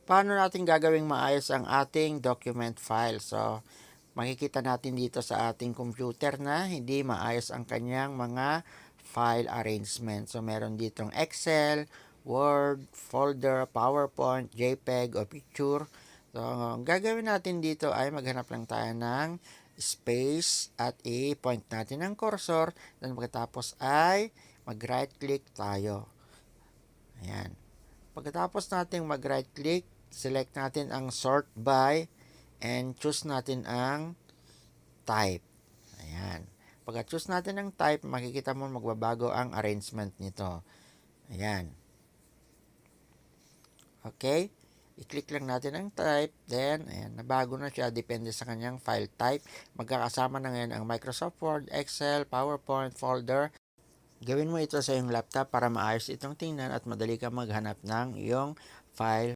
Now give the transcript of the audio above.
paano natin gagawing maayos ang ating document file? So, makikita natin dito sa ating computer na hindi maayos ang kanyang mga file arrangement. So, meron ditong Excel, Word, folder, PowerPoint, JPEG o picture. So, gagawin natin dito ay maghanap lang tayo ng space at i-point natin ang cursor. Then, pagkatapos ay mag-right click tayo. Ayan. Pagkatapos natin mag-right click, select natin ang sort by and choose natin ang type. Ayan. Pagka-choose natin ang type, makikita mo magbabago ang arrangement nito. Ayan. Okay? I-click lang natin ang type, then, ayan, nabago na siya, depende sa kanyang file type. Magkakasama na ngayon ang Microsoft Word, Excel, PowerPoint, folder. Gawin mo ito sa iyong laptop para maayos itong tingnan at madali kang maghanap ng iyong file